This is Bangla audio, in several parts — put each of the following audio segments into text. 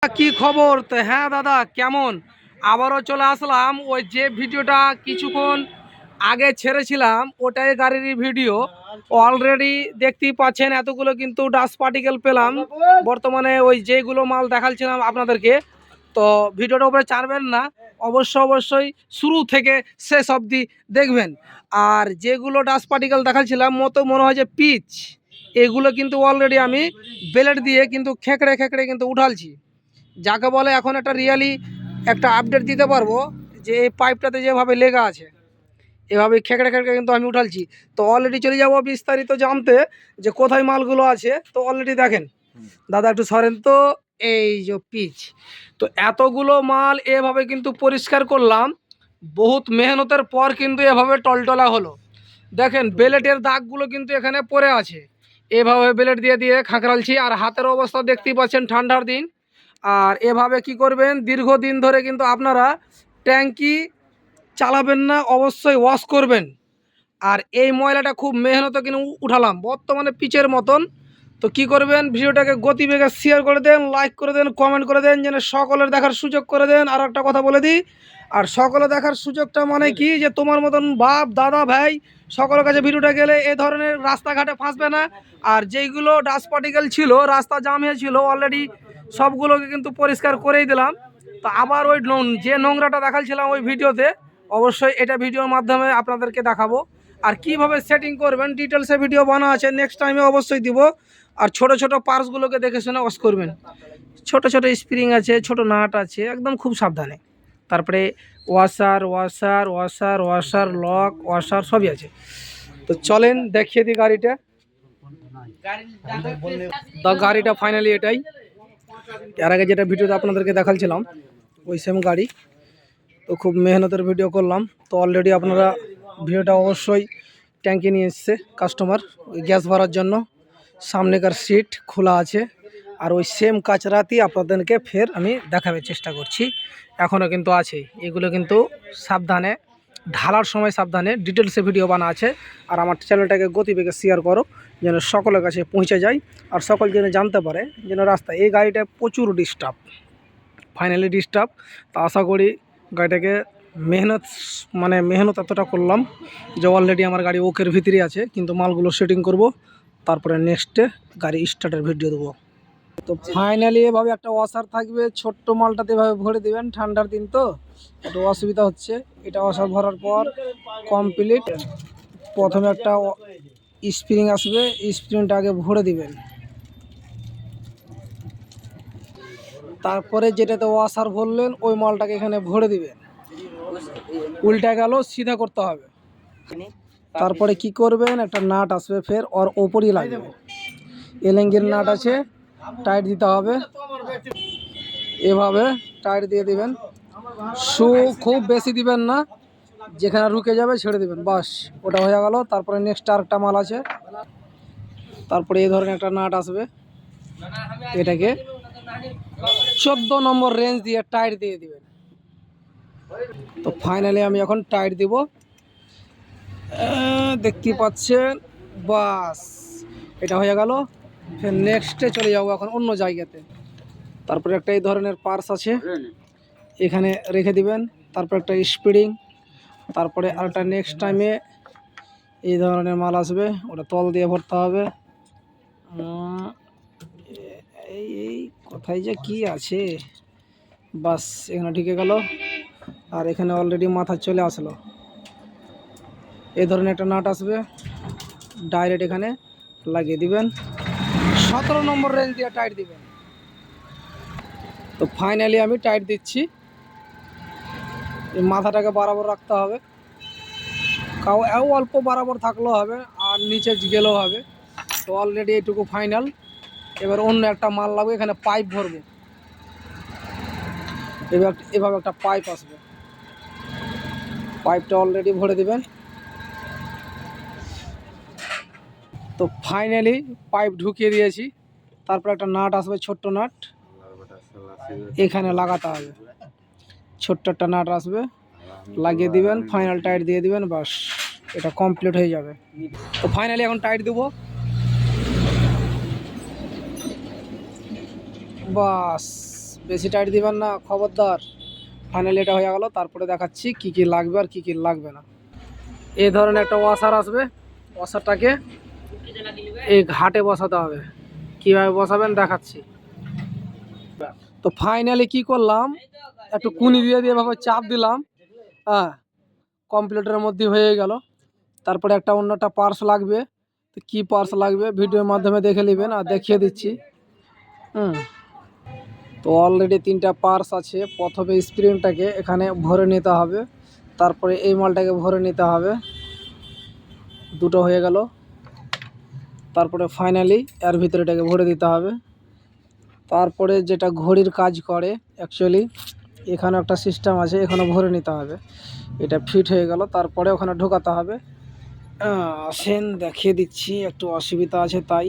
কি খবর? তো হ্যাঁ দাদা, কেমন? আবারও চলে আসলাম। ওই যে ভিডিওটা কিছুক্ষণ আগে ছেড়েছিলাম ওটাই গাড়ির ভিডিও। অলরেডি দেখতেই পাচ্ছেন এতগুলো কিন্তু ডাস্ট পার্টিকেল পেলাম। বর্তমানে ওই যেগুলো মাল দেখাচ্ছিলাম আপনাদেরকে, তো ভিডিওটা উপরে ছাড়বেন না, অবশ্যই শুরু থেকে শেষ অবধি দেখবেন। আর যেগুলো ডাস্ট পার্টিকেল দেখাচ্ছিলাম মনে হয় যে পিচ, এগুলো কিন্তু অলরেডি আমি বেলেট দিয়ে কিন্তু খেঁকড়ে কিন্তু উঠালছি। যাকে বলে এখন একটা রিয়ালি একটা আপডেট দিতে পারবো যে এই পাইপটাতে যেভাবে লেগা আছে এভাবে খেঁকড়ে কিন্তু আমি উঠালছি। তো অলরেডি চলে যাব বিস্তারিত জানতে যে কোথায় মালগুলো আছে। তো অলরেডি দেখেন দাদা, একটু সরেন তো। এই যে পিচ, তো এতগুলো মাল এভাবে কিন্তু পরিষ্কার করলাম। বহুত মেহনতের পর কিন্তু এভাবে টলটলা হলো। দেখেন বেলেটের দাগগুলো কিন্তু এখানে পড়ে আছে। এভাবে বেলেট দিয়ে খাঁকড়ালছি। আর হাতের অবস্থা দেখতেই পাচ্ছেন, ঠান্ডার দিন। আর এভাবে কি করবেন, দীর্ঘদিন ধরে কিন্তু আপনারা ট্যাঙ্কি চালাবেন না, অবশ্যই ওয়াশ করবেন। আর এই ময়লাটা খুব মেহনত কিন্তু উঠালাম বর্তমানে পিচের মতন। তো কি করবেন, ভিডিওটাকে গতিবেগে শেয়ার করে দেন, লাইক করে দেন, কমেন্ট করে দেন, যেন সকলের দেখার সুযোগ করে দেন। আর একটা কথা বলে দিই, আর সকলে দেখার সুযোগটা মানে কি, যে তোমার মতন বাপ দাদা ভাই সকলের কাছে ভিডিওটা গেলে এ ধরনের রাস্তাঘাটে ফাঁসবে না। আর যেইগুলো ডাস্ট পার্টিকেল ছিল, রাস্তা জাম হয়েছিল, অলরেডি সবগুলোকে কিন্তু পরিষ্কার করেই দিলাম। তো আবার ওই যে নোংরাটা দেখাচ্ছিলাম ওই ভিডিওতে, অবশ্যই এটা ভিডিওর মাধ্যমে আপনাদেরকে দেখাবো। আর কিভাবে সেটিং করবেন ডিটেলসে ভিডিও বানা আছে, নেক্সট টাইমে অবশ্যই দিব। আর ছোট পার্টসগুলোকে দেখে শুনে ওয়াশ করবেন। ছোট স্প্রিং আছে, ছোট নাট আছে, একদম খুব সাবধানে। তারপরে ওয়াশার লক ওয়াশার সবই আছে। তো চলেন দেখিয়ে দিই গাড়িটা। তো গাড়িটা ফাইনালি এটাই। এর আগে যেটা ভিডিওতে আপনাদেরকে দেখাচ্ছিলাম ওই সেম গাড়ি। তো খুব মেহনতের ভিডিও করলাম। তো অলরেডি আপনারা ভিডিওটা অবশ্যই ট্যাঙ্কি নিয়ে এসছে কাস্টমার ওই গ্যাস ভরার জন্য। সামনেকার সিট খোলা আছে। আর ওই সেম কাচরাতি আপনাদেরকে ফের আমি দেখাবার চেষ্টা করছি, এখনও কিন্তু আছে। এগুলো কিন্তু সাবধানে ঢালার সময় সাবধানে ডিটেলসে ভিডিও বানা আছে। আর আমার চ্যানেলটাকে গতিবেগে শেয়ার করো, যেন সকলের কাছে পৌঁছে যায়। আর সকল যেন জানতে পারে যেন রাস্তায় এই গাড়িটা প্রচুর ডিস্টার্ব, ফাইনালি ডিস্টার্ব। তো আশা করি গাড়িটাকে মেহনত এতটা করলাম যে অলরেডি আমার গাড়ি ওকের ভিতরে আছে। কিন্তু মালগুলো সেটিং করব, তারপরে নেক্সটে গাড়ি স্টার্টের ভিডিও দেবো। তো ফাইনালি এভাবে একটা ওয়াশার থাকবে, ছোট্ট মালটাতে এভাবে ভরে দেবেন। ঠান্ডার দিন তো একটু অসুবিধা হচ্ছে। এটা ওয়াশার ভরার পর কমপ্লিট। প্রথমে একটা স্প্রিং আসবে, স্প্রিংটা আগে ভরে দিবেন। তারপরে যেটাতে ওয়াশার ভরলেন ওই মালটাকে এখানে ভরে দিবেন। উল্টা গেল, সিধা করতে হবে। তারপরে কি করবেন, একটা নাট আসবে ফের ওর ওপরই লাগবে। এলেঙ্গির নাট আছে, টাইট দিতে হবে। এভাবে টাইট দিয়ে দিবেন। খুব বেশি দিবেন না, যেখানে রুকে যাবে ছেড়ে দিবেন, বাস ওটা হয়ে গেল। তারপরে নেক্সট আরেকটা মাল আছে। তারপরে এই ধরনের একটা নাট আসবে, এটাকে 14 নম্বর রেঞ্জ দিয়ে টাইট দিয়ে দিবেন। তো ফাইনালি আমি এখন টাইট দিব, দেখতেই পাচ্ছেন। বাস এটা হয়ে গেল। ফের নেক্সটে চলে যাবো এখন অন্য জায়গাতে। তারপরে একটা এই ধরনের পার্স আছে, এখানে রেখে দিবেন। তারপর একটা স্প্রিং, তারপরে আরেকটা নেক্সট টাইমে এই ধরনের মাল আসবে, ওটা তল দিয়ে ভরতে হবে। এই কোথায় যে কি আছে, বাস এখানে ঢুকে গেল। আর এখানে অলরেডি মাথা চলে আসলো। এই ধরনের একটা নাট আসবে, ডাইরেক্ট এখানে লাগিয়ে দিবেন। 17 নম্বর রেঞ্জ দিয়ে টাইট দিবেন। তো ফাইনালি আমি টাইট দিচ্ছি। এই মাথাটাকে বরাবর রাখতে হবে, অল্প বরাবর থাকলেও হবে, আর নিচে গেলেও হবে। তো অলরেডি এইটুকু ফাইনাল। এবার অন্য একটা মাল লাগবে, এখানে পাইপ ভরবো। এভাবে একটা পাইপ আসবে, পাইপটা অলরেডি ভরে দিবেন। তো ফাইনালি পাইপ ঢুকিয়ে দিয়েছি। তারপর একটা নাট আসবে, ছোট্ট নাট, এখানে লাগাতে হবে। ছোট্ট একটা নাট আসবে, লাগিয়ে দিবেন, ফাইনাল টাইট দিয়ে দিবেন, বাস এটা কমপ্লিট হয়ে যাবে। তো ফাইনালি এখন টাইট দেবো, বাস বেশি টাইট দিবেন না, খবরদার। ফাইনালি এটা হয়ে গেল। তারপরে দেখাচ্ছি কি কি লাগবে আর কি কি লাগবে না। এই ধরনের একটা ওয়াশার আসবে, ওয়াশারটাকে এই ঘাটে বসাতে হবে। কিভাবে বসাবেন দেখাচ্ছি। তো ফাইনালি কি করলাম, একটু কুনি দিয়ে দিয়ে ভাবে চাপ দিলাম, হ্যাঁ, কম্পিউটারের মধ্যে হয়ে গেল। তারপরে একটা অন্যটা পার্স লাগবে, তো কী পার্স লাগবে ভিডিওর মাধ্যমে দেখে নেবেন আর দেখিয়ে দিচ্ছি। তো অলরেডি 3টা পার্স আছে। প্রথমে স্প্রিংটাকে এখানে ভরে নিতে হবে, তারপরে এই মালটাকে ভরে নিতে হবে, 2টো হয়ে গেল। তারপরে ফাইনালি এর ভিতরে এটাকে ভরে দিতে হবে। তারপরে যেটা ঘড়ির কাজ করে অ্যাকচুয়ালি, এখানে একটা সিস্টেম আছে, এখানে ভরে নিতে হবে। এটা ফিট হয়ে গেল। তারপরে ওখানে ঢোকাতে হবে। আসেন দেখিয়ে দিচ্ছি, একটু অসুবিধা আছে তাই।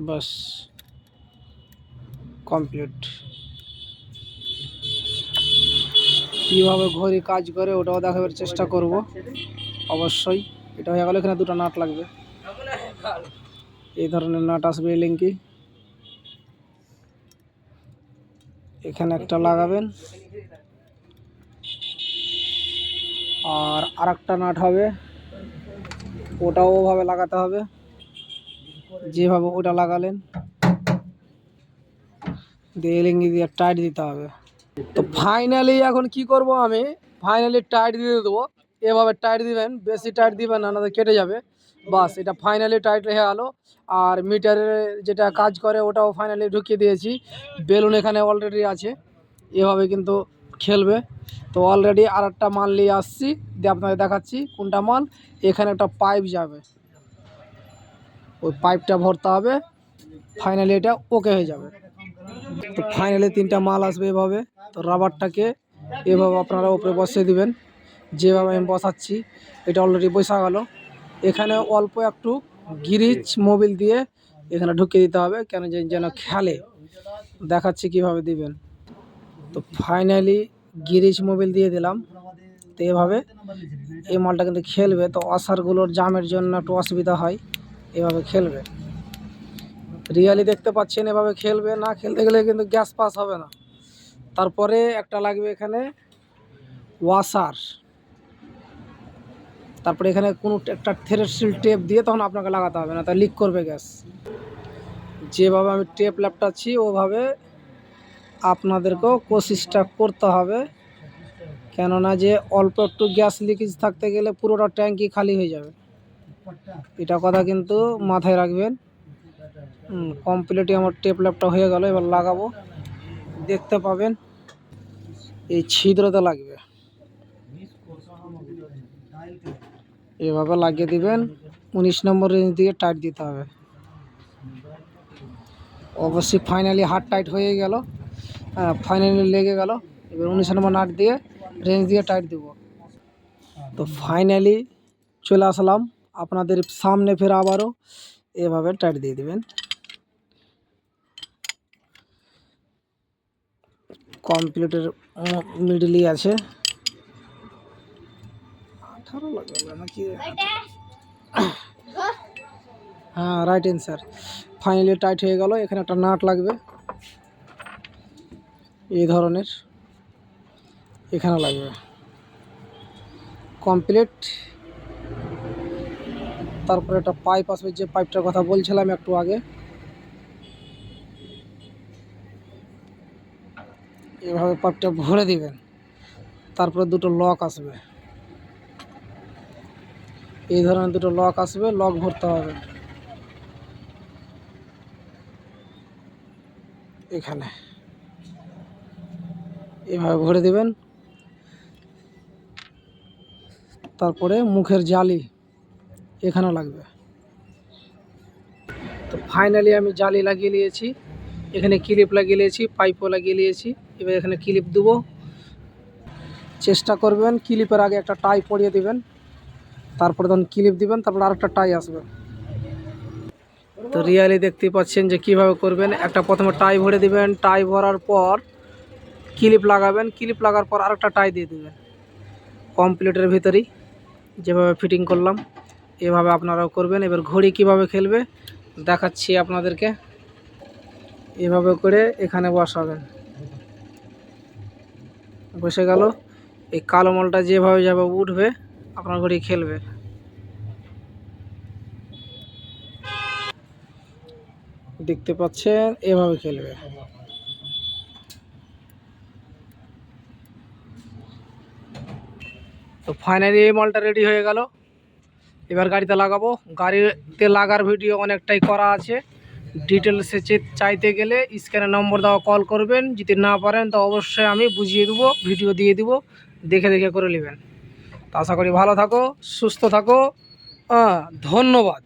বাস কমপ্লিট। কীভাবে ঘড়ি কাজ করে ওটাও দেখাবার চেষ্টা করব অবশ্যই। এটা হয়ে গেল। এখানে 2টো নাট লাগবে, এই ধরনের নাট আসবে এই লিঙ্কে। এখানে একটা লাগাবেন, আর আরেকটা নাট হবে, ওটাও ওভাবে লাগাতে হবে যেভাবে ওটা লাগালেন, দিয়ে লিঙ্গি দিয়ে টাইট দিতে হবে। তো ফাইনালি এখন কি করব আমি, ফাইনালি টাইট দিয়ে দেবো। এভাবে টাইট দিবেন, বেশি টাইট দিবেন না, নাহলে কেটে যাবে। বাস এটা ফাইনালি টাইট হয়ে গেল। আর মিটারের যেটা কাজ করে ওটাও ফাইনালি ঢুকিয়ে দিয়েছি। বেলুন এখানে অলরেডি আছে, এভাবে কিন্তু খেলবে। তো অলরেডি আর একটা মাল নিয়ে আসছি, দিয়ে আপনাদের দেখাচ্ছি কোনটা মাল। এখানে একটা পাইপ যাবে, ওই পাইপটা ভরতে হবে, ফাইনালি এটা ওকে হয়ে যাবে। তো ফাইনালি 3টা মাল আসবে এভাবে। তো রাবারটাকে এভাবে আপনারা উপরে বসিয়ে দিবেন, যেভাবে আমি বসাচ্ছি। এটা অলরেডি বসা গেল। এখানে অল্প একটু গিরিচ মোবিল দিয়ে এখানে ঢুকিয়ে দিতে হবে, কেন যেন খেলে। দেখাচ্ছি কিভাবে দিবেন। তো ফাইনালি গিরিচ মোবিল দিয়ে দিলাম। তো এভাবে এই মালটা কিন্তু খেলবে। তো ওয়াশারগুলোর জামের জন্য একটু অসুবিধা হয়, এভাবে খেলবে। রিয়ালি দেখতে পাচ্ছেন এভাবে খেলবে। না খেলতে গেলে কিন্তু গ্যাস পাস হবে না। তারপরে একটা লাগবে এখানে ওয়াশার। তারপরে এখানে কোনো একটা থ্রেড সিল টেপ দিয়ে তখন আপনাকে লাগাতে হবে, না তা লিক করবে গ্যাস। যেভাবে আমি টেপ ল্যাপটাচ্ছি ওভাবে আপনাদেরকেও কোশিশটা করতে হবে, কেননা যে অল্প একটু গ্যাস লিকেজ থাকতে গেলে পুরোটা ট্যাঙ্কি খালি হয়ে যাবে। এটা কথা কিন্তু মাথায় রাখবেন। কমপ্লিটই আমার টেপ ল্যাপটা হয়ে গেল। এবার লাগাবো, দেখতে পাবেন এই ছিদ্রতে লাগবে, এভাবে লাগিয়ে দিবেন। 19 নম্বর রেঞ্জ দিয়ে টাইট দিতে হবে। অবশ্যই ফাইনালি হার্ড টাইট হয়ে গেল, ফাইনালি লেগে গেল। এবার 19 নম্বর নাট দিয়ে রেঞ্জ দিয়ে টাইট দেব। তো ফাইনালি চলে আসলাম আপনাদের সামনে, ফের আবারও এভাবে টাইট দিয়ে দিবেন। কমপ্লিটের মিডলই আছে। 18 লাগবে নাকি? হ্যাঁ, রাইট অ্যান্সার। ফাইনালি টাইট হয়ে গেল। এখানে একটা নাট লাগবে এই ধরনের, এখানে লাগবে। কমপ্লিট। তারপরে একটা পাইপ আসবে, যে পাইপটার কথা বলছিলাম একটু আগে। এভাবে পাইপটা ভরে দিবেন। তারপরে 2টো লক আসবে, এই ধরনের 2টো লক আসবে, লক ভরতে হবে এখানে, এভাবে ভরে দিবেন। তারপরে মুখের জালি এখানে লাগবে। তো ফাইনালি আমি জালি লাগিয়ে নিয়েছি, এখানে ক্লিপ লাগিয়ে নিয়েছি, পাইপও লাগিয়ে নিয়েছি। এবার এখানে ক্লিপ দেবো। চেষ্টা করবেন ক্লিপের আগে একটা টাই পরিয়ে দিবেন, তারপরে তখন ক্লিপ দিবেন, তারপর আরেকটা টাই আসবে। তো রিয়ালি দেখতেই পাচ্ছেন যে কিভাবে করবেন। একটা প্রথমে টাই ভরে দিবেন, টাই ভরার পর ক্লিপ লাগাবেন, ক্লিপ লাগার পর আরেকটা টাই দিয়ে দেবেন। কমপ্লিটের ভিতরেই যেভাবে ফিটিং করলাম এভাবে আপনারাও করবেন। এবার ঘড়ি কিভাবে খেলবে দেখাচ্ছি আপনাদেরকে। এভাবে করে এখানে বসাবেন, বসে গেল। এই কালো মলটা যেভাবে যেভাবে উঠবে আপনার ঘড়ি খেলবে। দেখতে পাচ্ছেন এভাবে খেলবে। তো ফাইনালি এই মলটা রেডি হয়ে গেল। এবার গাড়িতে লাগাবো। গাড়িতে লাগার ভিডিও অনেকটাই করা আছে। ডিটেলসে চাইতে গেলে স্ক্যানে নম্বর দেওয়া কল করবেন। যদি না পারেন তো অবশ্যই আমি বুঝিয়ে দেবো, ভিডিও দিয়ে দেবো, দেখে দেখে করে নেবেন। তো আশা করি ভালো থাকো, সুস্থ থাকো। ধন্যবাদ।